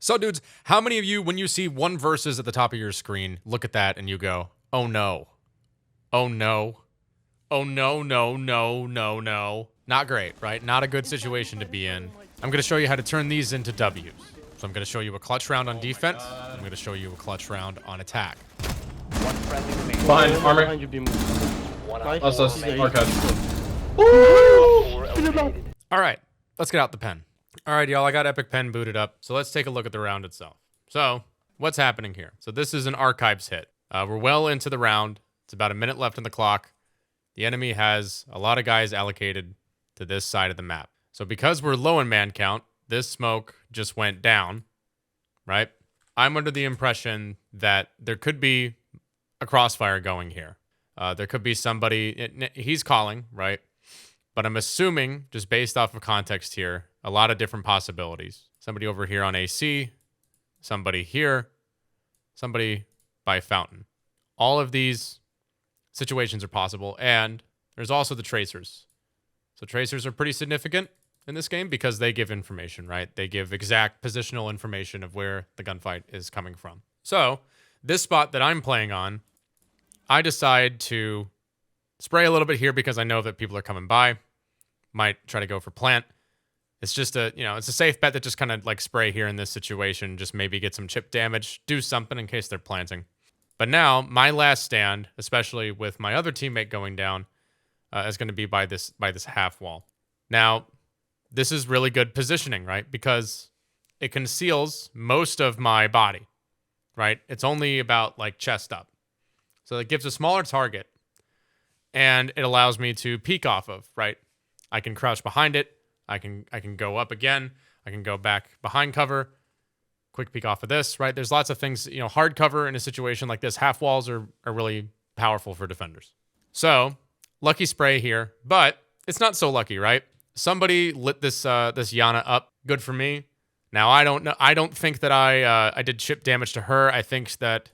So, dudes, how many of you, when you see one versus at the top of your screen, look at that and you go, oh no, oh no, oh no, no, no, no, no. Not great, right? Not a good situation to be in. I'm going to show you how to turn these into W's. So I'm going to show you a clutch round on defense. I'm going to show you a clutch round on attack. One friendly remaining. Behind armor. Behind you, beam. That's us. Archive. All right, let's get out the pen. All right, y'all, I got Epic Pen booted up. So let's take a look at the round itself. So what's happening here? So this is an archives hit. We're well into the round. It's about a minute left on the clock. The enemy has a lot of guys allocated to this side of the map. So because we're low in man count, this smoke just went down, right? I'm under the impression that there could be a crossfire going here. There could be somebody, he's calling, right? But I'm assuming, just based off of context here, a lot of different possibilities. Somebody over here on AC, somebody here, somebody by fountain. All of these situations are possible, and there's also the tracers. So tracers are pretty significant in this game because they give information, right? They give exact positional information of where the gunfight is coming from. So this spot that I'm playing on, I decide to spray a little bit here because I know that people are coming by. Might try to go for plant. It's just a, it's a safe bet that just kind of like spray here in this situation, just maybe get some chip damage, do something in case they're planting. But now my last stand, especially with my other teammate going down, is going to be by this half wall. Now, this is really good positioning, right? Because it conceals most of my body, right? It's only about like chest up. So it gives a smaller target and it allows me to peek off of, right? I can crouch behind it. I can go up again. I can go back behind cover. Quick peek off of this, right? There's lots of things, hard cover in a situation like this. Half walls are really powerful for defenders. So lucky spray here, but it's not so lucky, right? Somebody lit this Yana up. Good for me. Now I don't know. I don't think that I did chip damage to her. I think that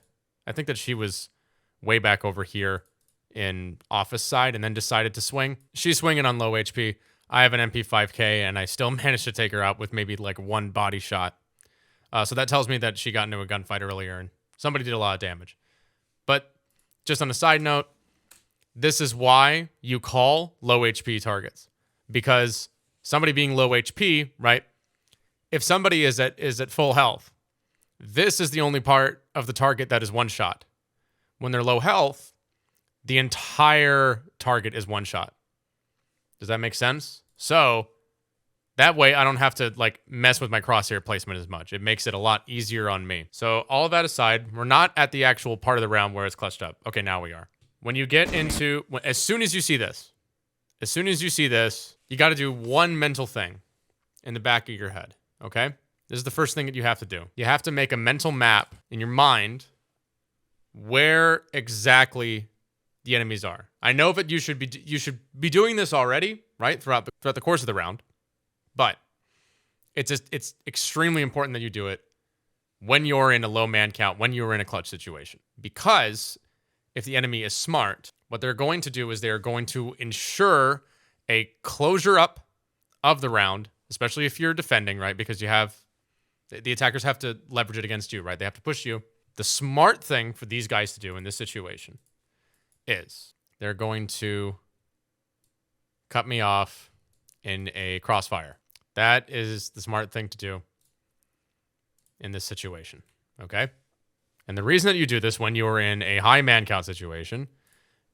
she was way back over here in office side and then decided to swing. She's swinging on low HP. I have an MP5K and I still managed to take her out with maybe like one body shot. So that tells me that she got into a gunfight earlier and somebody did a lot of damage. But just on a side note, this is why you call low HP targets. Because somebody being low HP, right? If somebody is at full health, this is the only part of the target that is one shot. When they're low health, the entire target is one shot. Does that make sense? So that way I don't have to like mess with my crosshair placement as much. It makes it a lot easier on me. So all of that aside, we're not at the actual part of the round where it's clutched up. Okay, now we are. When you get into, as soon as you see this, you got to do one mental thing in the back of your head, okay? This is the first thing that you have to do. You have to make a mental map in your mind where exactly the enemies are. I know that you should be doing this already, right? Throughout the course of the round. But it's extremely important that you do it when you're in a low man count, when you're in a clutch situation. Because if the enemy is smart, what they're going to do is they're going to ensure a closure up of the round, especially if you're defending, right? Because the attackers have to leverage it against you, right? They have to push you. The smart thing for these guys to do in this situation is they're going to cut me off in a crossfire. That is the smart thing to do in this situation, okay? And the reason that you do this when you're in a high man count situation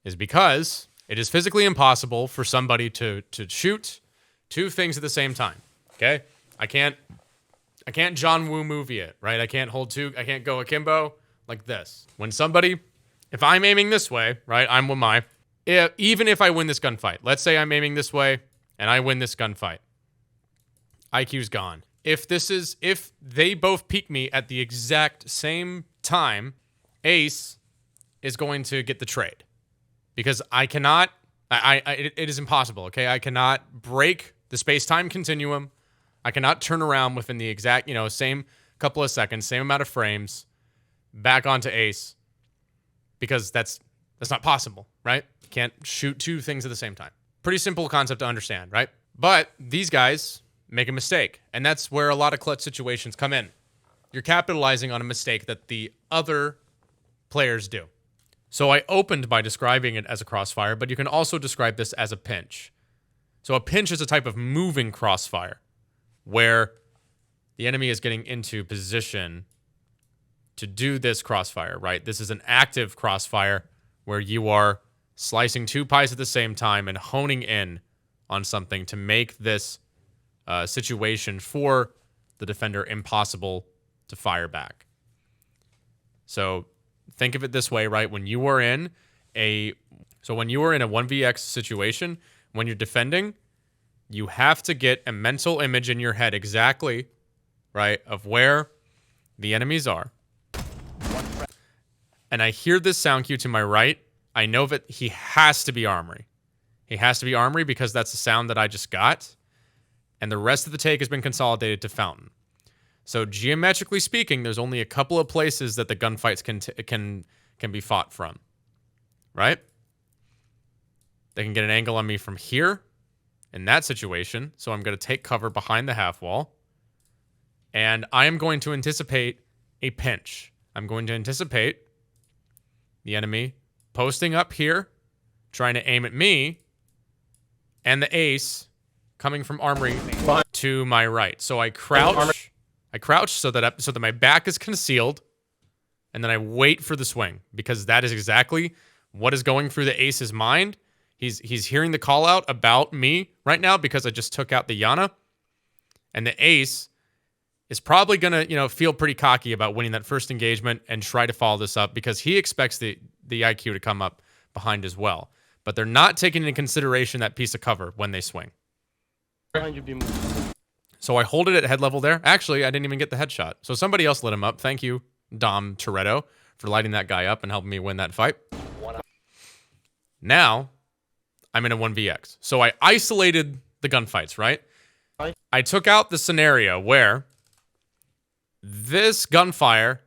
is because it is physically impossible for somebody to shoot two things at the same time, okay? I can't John Woo movie it, right? I can't go akimbo like this. If I'm aiming this way, right, even if I win this gunfight, let's say I'm aiming this way and I win this gunfight, IQ's gone. If they both peek me at the exact same time, Ace is going to get the trade because I cannot, it is impossible, okay? I cannot break the space-time continuum. I cannot turn around within the exact, same couple of seconds, same amount of frames back onto Ace because that's not possible, right? You can't shoot two things at the same time. Pretty simple concept to understand, right? But these guys make a mistake, and that's where a lot of clutch situations come in. you're capitalizing on a mistake that the other players do. So I opened by describing it as a crossfire, but you can also describe this as a pinch. So a pinch is a type of moving crossfire where the enemy is getting into position to do this crossfire, right? This is an active crossfire where you are slicing two pies at the same time and honing in on something to make this situation for the defender impossible to fire back. So think of it this way, right? When you are in a 1vx situation, when you're defending, you have to get a mental image in your head exactly, right, of where the enemies are. And I hear this sound cue to my right. I know that he has to be armory. He has to be armory because that's the sound that I just got. And the rest of the take has been consolidated to fountain. So geometrically speaking, there's only a couple of places that the gunfights can be fought from, right? They can get an angle on me from here in that situation. So I'm going to take cover behind the half wall. And I am going to anticipate a pinch. I'm going to anticipate the enemy posting up here, trying to aim at me, and the ace coming from armory to my right. So I crouch. I crouch so that my back is concealed, and then I wait for the swing because that is exactly what is going through the ace's mind. He's hearing the call out about me right now because I just took out the Yana, and the ace is probably gonna feel pretty cocky about winning that first engagement and try to follow this up because he expects the IQ to come up behind as well. But they're not taking into consideration that piece of cover when they swing. So I hold it at head level there. Actually, I didn't even get the headshot. So somebody else lit him up. Thank you, Dom Toretto, for lighting that guy up and helping me win that fight. Now, I'm in a 1vx. So I isolated the gunfights, right? I took out the scenario where this gunfire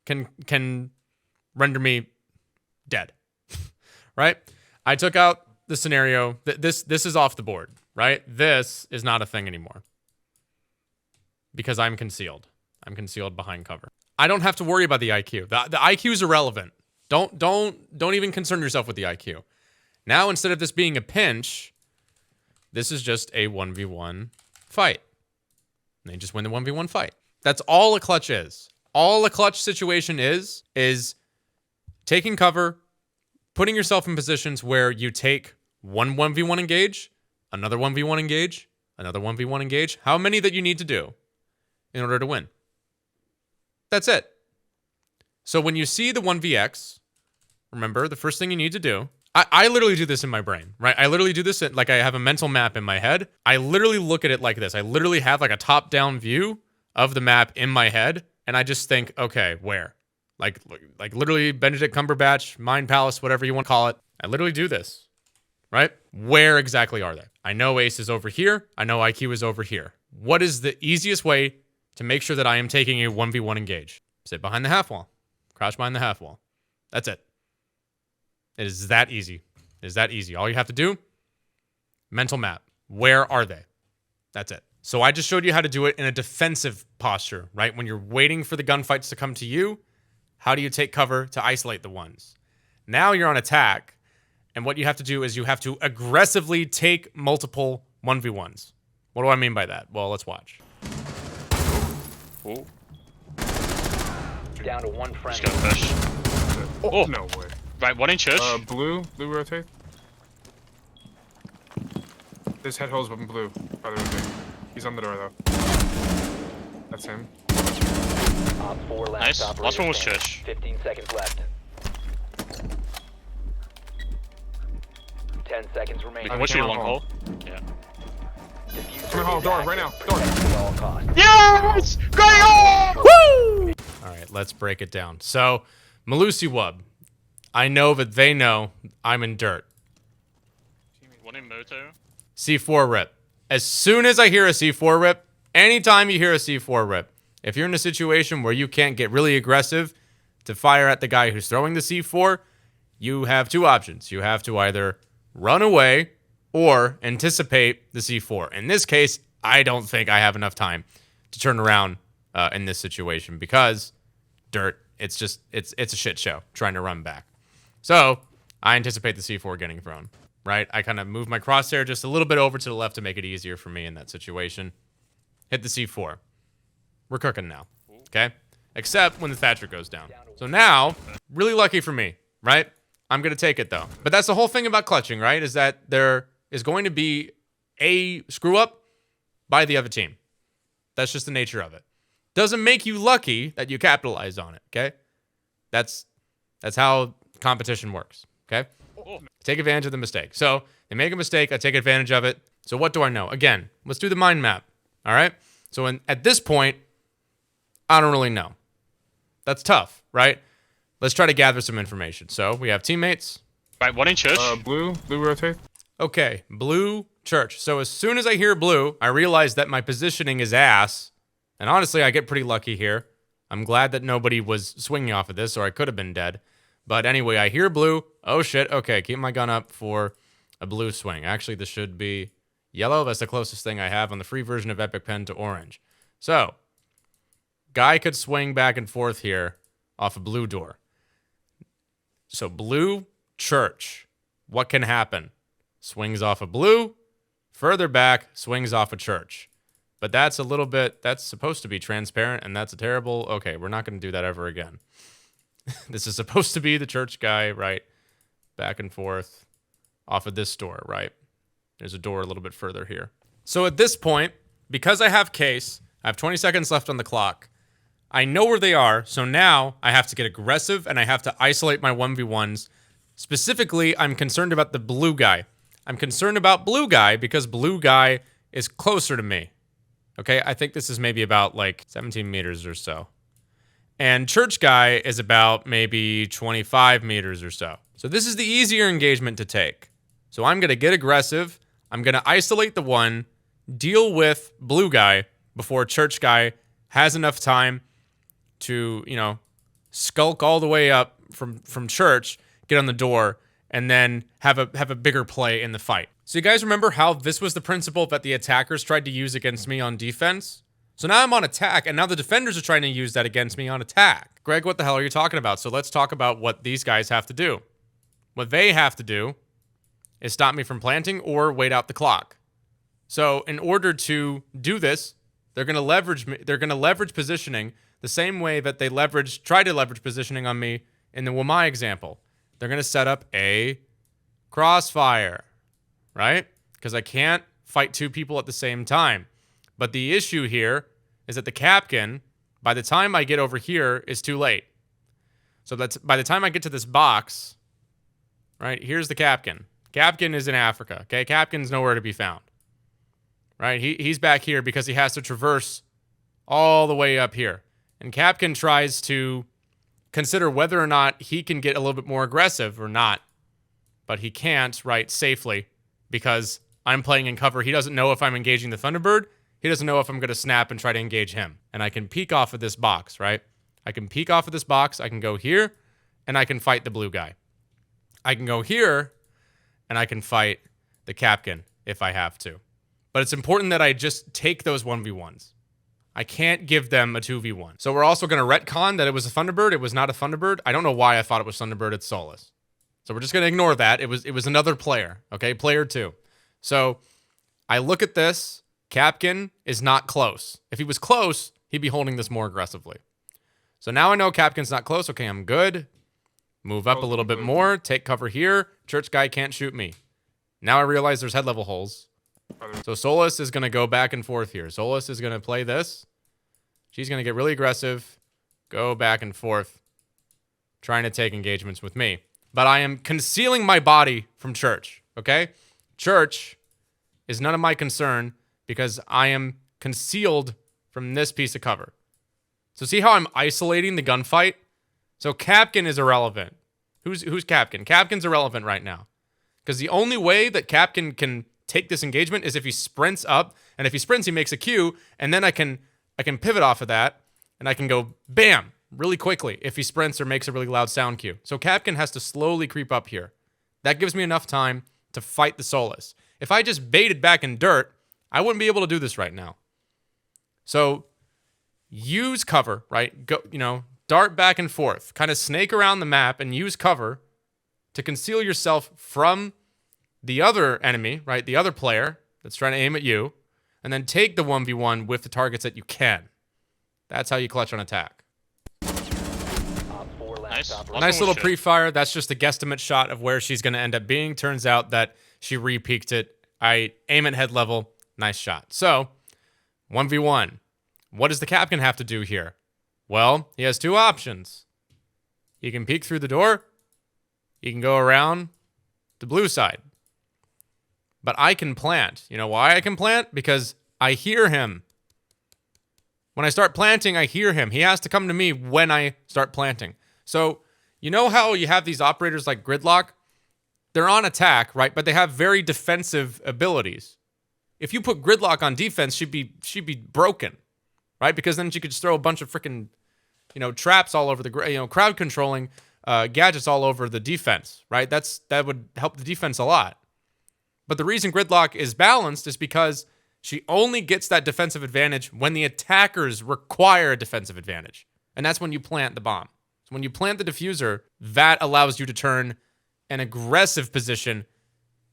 can render me dead, right? I took out the scenario that this is off the board, right? This is not a thing anymore because I'm concealed. I'm concealed behind cover. I don't have to worry about the IQ. The IQ is irrelevant. Don't even concern yourself with the IQ. Now, instead of this being a pinch, this is just a 1v1 fight. And they just win the 1v1 fight. That's all a clutch is. All a clutch situation is taking cover, putting yourself in positions where you take one 1v1 engage, another 1v1 engage, another 1v1 engage, how many that you need to do in order to win. That's it. So when you see the 1vx, remember, the first thing you need to do, I literally do this in my brain, right? I literally do this like I have a mental map in my head. I literally look at it like this. I literally have like a top-down view of the map in my head, and I just think, okay, where? Like literally Benedict Cumberbatch, Mind Palace, whatever you want to call it. I literally do this, right? Where exactly are they? I know ace is over here. I know IQ is over here. What is the easiest way to make sure that I am taking a 1v1 engage? Sit behind the half wall. Crouch behind the half wall. That's it. It is that easy. It is that easy. All you have to do, mental map. Where are they? That's it. So I just showed you how to do it in a defensive posture, right? When you're waiting for the gunfights to come to you, how do you take cover to isolate the ones? Now you're on attack, and what you have to do is you have to aggressively take multiple 1v1s. What do I mean by that? Well, let's watch. Oh. Down to one friend. Just gonna push. Oh, no way. Right, one in church. Blue rotate. There's head holes in blue. By the rotate. He's on the door though. That's him. Op 4 last Nice. operator Last one was standing. church. 15 seconds left. 10 seconds We remaining. can watch you down long hall. hole. Yeah. Diffuser Come on, hall, is door, active. right now, door. Protect at all costs. Yes! Gregor! Woo! All right, let's break it down. So, Malusi Wub, I know that they know I'm in dirt. One in moto. C4 rip. As soon as I hear a C4 rip, anytime you hear a C4 rip, if you're in a situation where you can't get really aggressive to fire at the guy who's throwing the C4, you have two options. You have to either run away or anticipate the C4. In this case, I don't think I have enough time to turn around in this situation because dirt. It's a shit show trying to run back. So I anticipate the C4 getting thrown. Right? I kind of move my crosshair just a little bit over to the left to make it easier for me in that situation. Hit the C4. We're cooking now. Okay? Except when the Thatcher goes down. So now, really lucky for me, right? I'm going to take it though. But that's the whole thing about clutching, right? Is that there is going to be a screw up by the other team. That's just the nature of it. Doesn't make you lucky that you capitalize on it, okay? That's how competition works, okay? Take advantage of the mistake. So they make a mistake. I take advantage of it. So what do I know? Again, let's do the mind map. All right. So at this point, I don't really know. That's tough, right? Let's try to gather some information. So we have teammates. Right, one in church. Blue rotate. Okay, blue church. So as soon as I hear blue, I realize that my positioning is ass. And honestly, I get pretty lucky here. I'm glad that nobody was swinging off of this or I could have been dead. But anyway, I hear blue. Oh, shit. Okay, keep my gun up for a blue swing. Actually, this should be yellow. That's the closest thing I have on the free version of Epic Pen to orange. So, guy could swing back and forth here off a blue door. So, blue church. What can happen? Swings off a blue. Further back, swings off a church. But that's a little bit, that's supposed to be transparent, and that's a terrible, okay, we're not going to do that ever again. This is supposed to be the church guy, right? Back and forth off of this door, right? There's a door a little bit further here. So at this point, because I have case, I have 20 seconds left on the clock. I know where they are, so now I have to get aggressive and I have to isolate my 1v1s. Specifically, I'm concerned about the blue guy. I'm concerned about blue guy because blue guy is closer to me. Okay, I think this is maybe about like 17 meters or so. And church guy is about maybe 25 meters or so. So this is the easier engagement to take. So I'm going to get aggressive. I'm going to isolate the one, deal with blue guy before church guy has enough time to, you know, skulk all the way up from church, get on the door, and then have a bigger play in the fight. So you guys remember how this was the principle that the attackers tried to use against me on defense? So now I'm on attack, and now the defenders are trying to use that against me on attack. Greg, what the hell are you talking about? So let's talk about what these guys have to do. What they have to do is stop me from planting or wait out the clock. So in order to do this, they're going to leverage me. They're going to leverage positioning the same way that they tried to leverage positioning on me in the Wamai example. They're going to set up a crossfire, right? Because I can't fight two people at the same time. But the issue here is that the Capkin, by the time I get over here, is too late. So that's by the time I get to this box, right? Here's the Capkin. Capkin is in Africa, okay? Capkin's nowhere to be found, right? He's back here because he has to traverse all the way up here. And Capkin tries to consider whether or not he can get a little bit more aggressive or not. But he can't, right, safely because I'm playing in cover. He doesn't know if I'm engaging the Thunderbird. He doesn't know if I'm going to snap and try to engage him. And I can peek off of this box, right? I can peek off of this box. I can go here, and I can fight the blue guy. I can go here, and I can fight the Capkin if I have to. But it's important that I just take those 1v1s. I can't give them a 2v1. So we're also going to retcon that it was a Thunderbird. It was not a Thunderbird. I don't know why I thought it was Thunderbird. It's Solus. So we're just going to ignore that. It was another player, okay? Player 2. So I look at this. Capkin is not close. If he was close, he'd be holding this more aggressively. So now I know Capkin's not close. Okay, I'm good. Move up a little bit more. Take cover here. Church guy can't shoot me. Now I realize there's head level holes. So Solus is going to go back and forth here. Solus is going to play this. She's going to get really aggressive. Go back and forth. Trying to take engagements with me. But I am concealing my body from Church. Okay? Church is none of my concern because I am concealed from this piece of cover. So see how I'm isolating the gunfight? So Capkin is irrelevant. Who's Capkin? Capkin's irrelevant right now. Because the only way that Capkin can take this engagement is if he sprints up, and if he sprints, he makes a Q, and then I can pivot off of that, and I can go bam really quickly if he sprints or makes a really loud sound cue. So Capkin has to slowly creep up here. That gives me enough time to fight the Solus. If I just baited back in dirt, I wouldn't be able to do this right now. So use cover, right? Go, dart back and forth, kind of snake around the map and use cover to conceal yourself from the other enemy, right? The other player that's trying to aim at you, and then take the 1v1 with the targets that you can. That's how you clutch on attack. Op 4 last Nice. operator. Last Nice one little was shit. pre-fire. That's just a guesstimate shot of where she's going to end up being. Turns out that she re-peaked it. I aim at head level. Nice shot. So, 1v1. What does the captain have to do here? Well, he has two options. He can peek through the door. He can go around the blue side. But I can plant. You know why I can plant? Because I hear him. When I start planting, I hear him. He has to come to me when I start planting. So, you know how you have these operators like Gridlock? They're on attack, right? But they have very defensive abilities. If you put Gridlock on defense, she'd be broken, right? Because then she could just throw a bunch of freaking, traps all over the, crowd controlling gadgets all over the defense, right? That would help the defense a lot. But the reason Gridlock is balanced is because she only gets that defensive advantage when the attackers require a defensive advantage. And that's when you plant the bomb. So when you plant the diffuser, that allows you to turn an aggressive position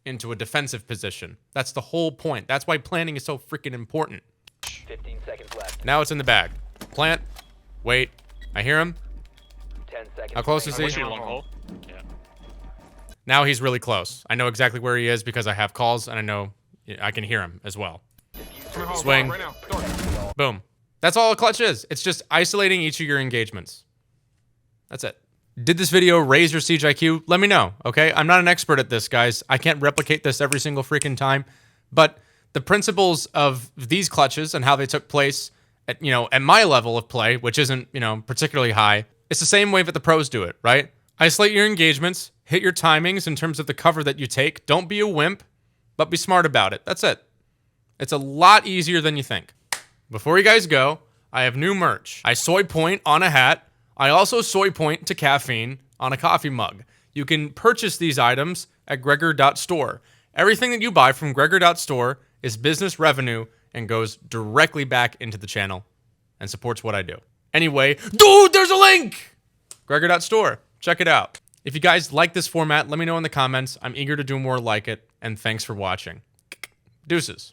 into a defensive position. That's the whole point. That's why planting is so freaking important. 15 seconds left. Now it's in the bag. Plant. Wait. I hear him. 10 seconds. How close is he? What's your long hole? Yeah. Now he's really close. I know exactly where he is because I have calls and I know I can hear him as well. Come on, Swing. Right now. Door. Boom. That's all a clutch is. It's just isolating each of your engagements. That's it. Did this video raise your Siege IQ? Let me know, okay? I'm not an expert at this, guys. I can't replicate this every single freaking time. But the principles of these clutches and how they took place at, at my level of play, which isn't, particularly high, it's the same way that the pros do it, right? Isolate your engagements, hit your timings in terms of the cover that you take. Don't be a wimp, but be smart about it. That's it. It's a lot easier than you think. Before you guys go, I have new merch. I soy point on a hat. I also soy point to caffeine on a coffee mug. You can purchase these items at Gregor.store. Everything that you buy from Gregor.store is business revenue and goes directly back into the channel and supports what I do. Anyway, dude, there's a link! Gregor.store. Check it out. If you guys like this format, let me know in the comments. I'm eager to do more like it, and thanks for watching. Deuces.